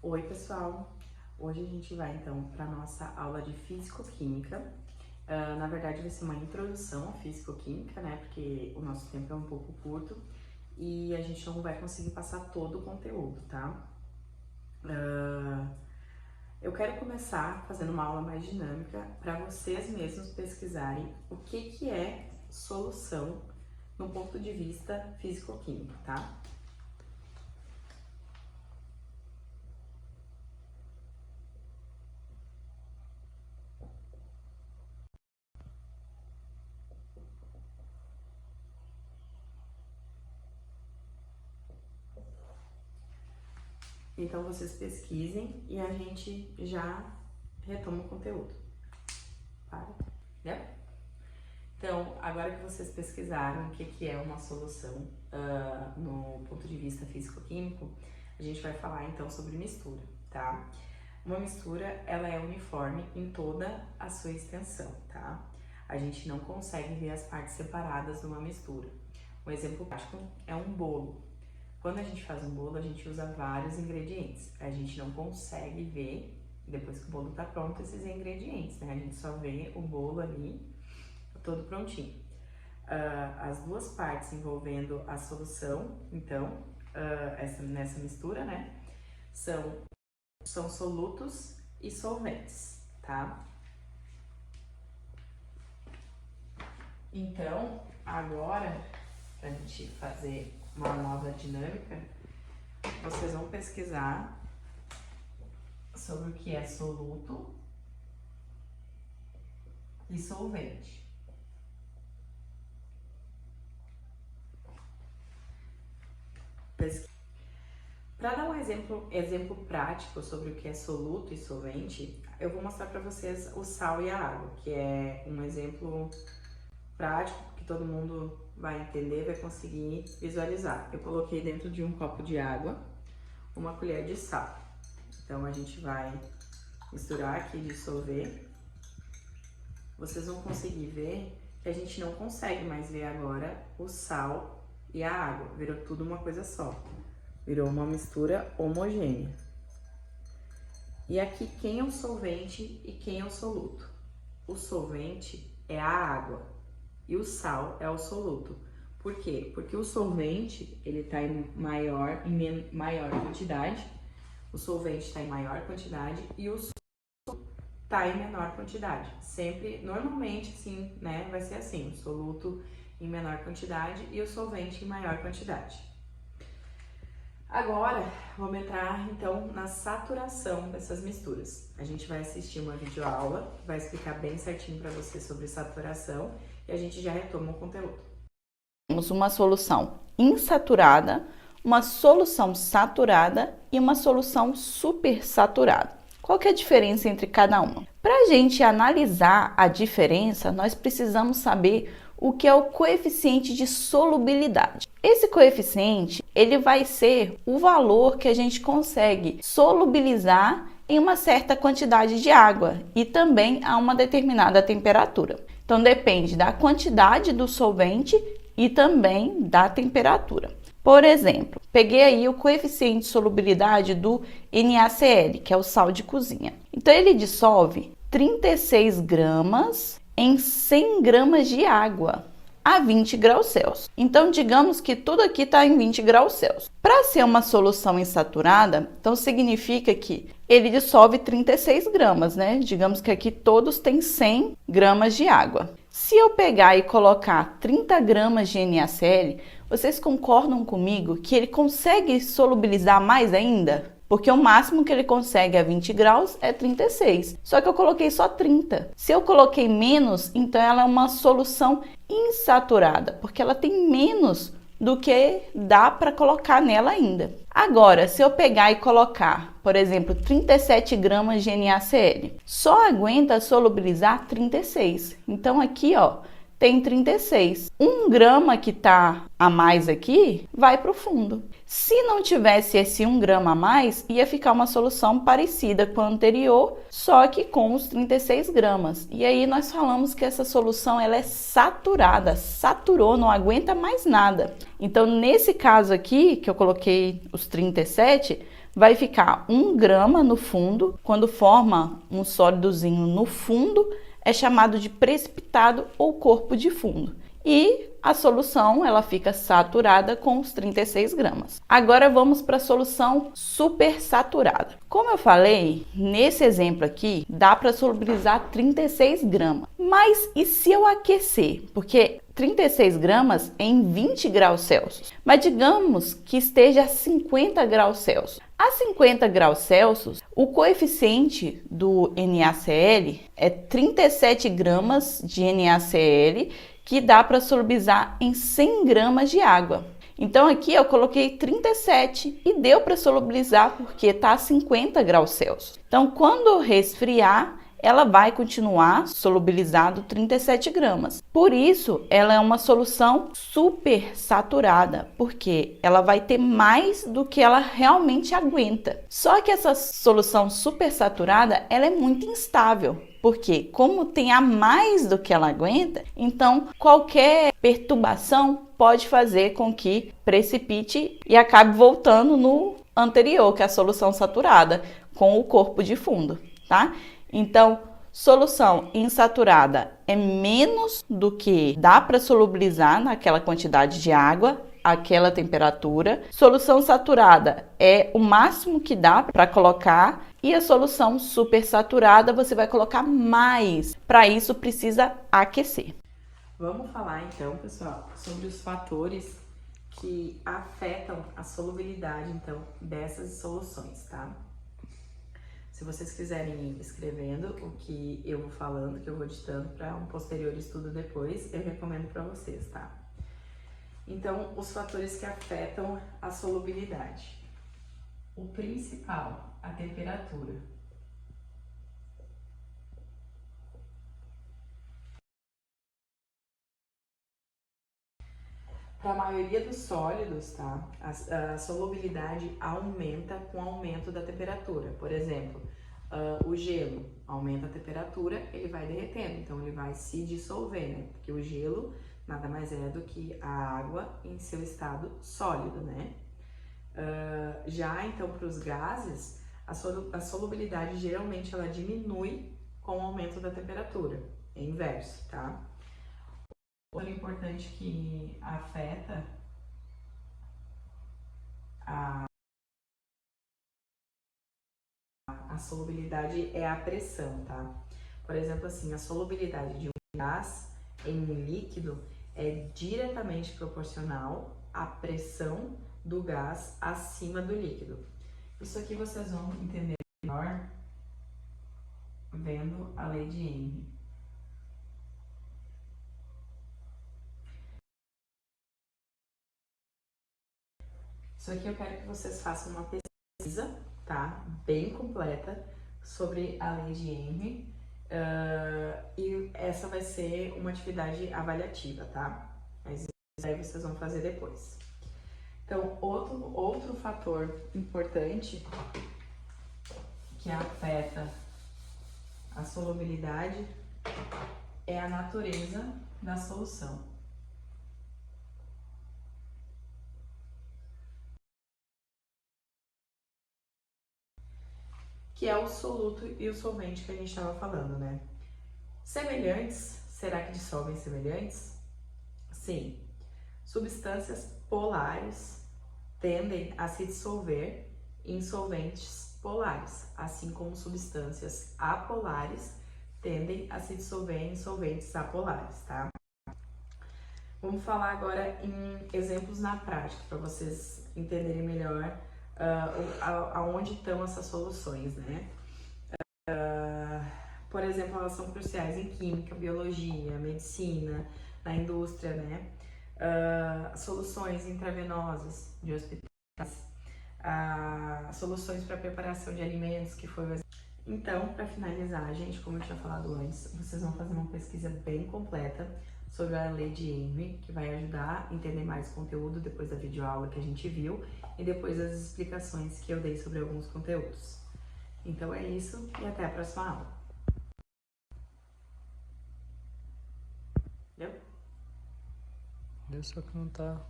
Oi pessoal, hoje a gente vai então para nossa aula de Físico-Química. Na verdade vai ser uma introdução à Físico-Química, né, porque o nosso tempo é um pouco curto e a gente não vai conseguir passar todo o conteúdo, tá? Eu quero começar fazendo uma aula mais dinâmica para vocês mesmos pesquisarem o que é solução no ponto de vista físico-químico, tá? Então vocês pesquisem e a gente já retoma o conteúdo. Para, né? Então, agora que vocês pesquisaram o que é uma solução no ponto de vista físico-químico, a gente vai falar então sobre mistura, tá? Uma mistura, ela é uniforme em toda a sua extensão, tá? A gente não consegue ver as partes separadas de uma mistura. Um exemplo prático é um bolo. Quando a gente faz um bolo, a gente usa vários ingredientes. A gente não consegue ver, depois que o bolo tá pronto, esses ingredientes, né? A gente só vê o bolo ali, todo prontinho. As duas partes envolvendo a solução, então, nessa mistura, né? São solutos e solventes, tá? Então, agora, pra gente fazer uma nova dinâmica, vocês vão pesquisar sobre o que é soluto e solvente. Para dar um exemplo prático sobre o que é soluto e solvente, eu vou mostrar para vocês o sal e a água, que é um exemplo prático que todo mundo vai entender, vai conseguir visualizar. Eu coloquei dentro de um copo de água uma colher de sal. Então a gente vai misturar aqui, dissolver. Vocês vão conseguir ver que a gente não consegue mais ver agora o sal e a água, virou tudo uma coisa só. Virou uma mistura homogênea. E aqui quem é o solvente e quem é o soluto? O solvente é a água e o sal é o soluto. Por quê? Porque o solvente, ele está em maior quantidade, o solvente está em maior quantidade e o soluto está em menor quantidade. Sempre, normalmente, assim, né, vai ser assim, o soluto em menor quantidade e o solvente em maior quantidade. Agora, vamos entrar, então, na saturação dessas misturas. A gente vai assistir uma videoaula que vai explicar bem certinho para você sobre saturação e a gente já retoma o conteúdo. Temos uma solução insaturada, uma solução saturada e uma solução supersaturada. Qual que é a diferença entre cada uma? Para a gente analisar a diferença, nós precisamos saber o que é o coeficiente de solubilidade. Esse coeficiente, ele vai ser o valor que a gente consegue solubilizar em uma certa quantidade de água e também a uma determinada temperatura. Então depende da quantidade do solvente e também da temperatura. Por exemplo, peguei aí o coeficiente de solubilidade do NaCl, que é o sal de cozinha. Então ele dissolve 36 gramas em 100 gramas de água a 20 graus Celsius. Então, digamos que tudo aqui está em 20 graus Celsius. Para ser uma solução insaturada, então significa que ele dissolve 36 gramas, né? Digamos que aqui todos têm 100 gramas de água. Se eu pegar e colocar 30 gramas de NaCl, vocês concordam comigo que ele consegue solubilizar mais ainda? Porque o máximo que ele consegue a 20 graus é 36. Só que eu coloquei só 30. Se eu coloquei menos, então ela é uma solução insaturada, porque ela tem menos do que dá para colocar nela ainda. Agora, se eu pegar e colocar, por exemplo, 37 gramas de NaCl, só aguenta solubilizar 36. Então aqui, ó, tem 36. 1 grama que tá a mais aqui vai para o fundo. Se não tivesse esse 1 grama a mais, ia ficar uma solução parecida com a anterior, só que com os 36 gramas. E aí nós falamos que essa solução ela é saturada, saturou, não aguenta mais nada. Então nesse caso aqui, que eu coloquei os 37, vai ficar 1 grama no fundo. Quando forma um sólidozinho no fundo, é chamado de precipitado ou corpo de fundo. E a solução ela fica saturada com os 36 gramas. Agora vamos para a solução supersaturada. Como eu falei, nesse exemplo aqui, dá para solubilizar 36 gramas. Mas e se eu aquecer? Porque 36 gramas em 20 graus Celsius. Mas digamos que esteja a 50 graus Celsius. A 50 graus Celsius, o coeficiente do NaCl é 37 gramas de NaCl, que dá para solubilizar em 100 gramas de água. Então aqui eu coloquei 37 e deu para solubilizar porque está a 50 graus Celsius. Então quando resfriar, ela vai continuar solubilizado 37 gramas. Por isso, ela é uma solução super saturada, porque ela vai ter mais do que ela realmente aguenta. Só que essa solução super saturada, ela é muito instável, porque como tem a mais do que ela aguenta, então qualquer perturbação pode fazer com que precipite e acabe voltando no anterior, que é a solução saturada, com o corpo de fundo, tá? Então, solução insaturada é menos do que dá para solubilizar naquela quantidade de água, aquela temperatura. Solução saturada é o máximo que dá para colocar e a solução supersaturada você vai colocar mais. Para isso precisa aquecer. Vamos falar então, pessoal, sobre os fatores que afetam a solubilidade então dessas soluções, tá? Se vocês quiserem ir escrevendo o que eu vou falando, que eu vou ditando para um posterior estudo depois, eu recomendo para vocês, tá? Então, os fatores que afetam a solubilidade. O principal, a temperatura. Para a maioria dos sólidos, tá? A solubilidade aumenta com o aumento da temperatura. Por exemplo, o gelo aumenta a temperatura, ele vai derretendo, então ele vai se dissolver, né? Porque o gelo nada mais é do que a água em seu estado sólido, né? Já então para os gases, a solubilidade geralmente ela diminui com o aumento da temperatura, é inverso, tá? Outro importante que afeta a solubilidade é a pressão, tá? Por exemplo, assim, a solubilidade de um gás em um líquido é diretamente proporcional à pressão do gás acima do líquido. Isso aqui vocês vão entender melhor vendo a lei de Henry. Isso aqui eu quero que vocês façam uma pesquisa, tá? Bem completa sobre a lei de Henry. E essa vai ser uma atividade avaliativa, tá? Mas isso aí vocês vão fazer depois. Então, outro fator importante que afeta a solubilidade é a natureza da solução. Que é o soluto e o solvente que a gente estava falando, né? Semelhantes, será que dissolvem semelhantes? Sim. Substâncias polares tendem a se dissolver em solventes polares, assim como substâncias apolares tendem a se dissolver em solventes apolares, tá? Vamos falar agora em exemplos na prática, para vocês entenderem melhor aonde estão essas soluções, né? Por exemplo, elas são cruciais em química, biologia, medicina, na indústria, né? Soluções intravenosas de hospitais, soluções para preparação de alimentos, que foi... Então, para finalizar, gente, como eu tinha falado antes, vocês vão fazer uma pesquisa bem completa sobre a lei de Henry, que vai ajudar a entender mais conteúdo depois da videoaula que a gente viu e depois das explicações que eu dei sobre alguns conteúdos. Então é isso e até a próxima aula. Deu? Deu, só que não tá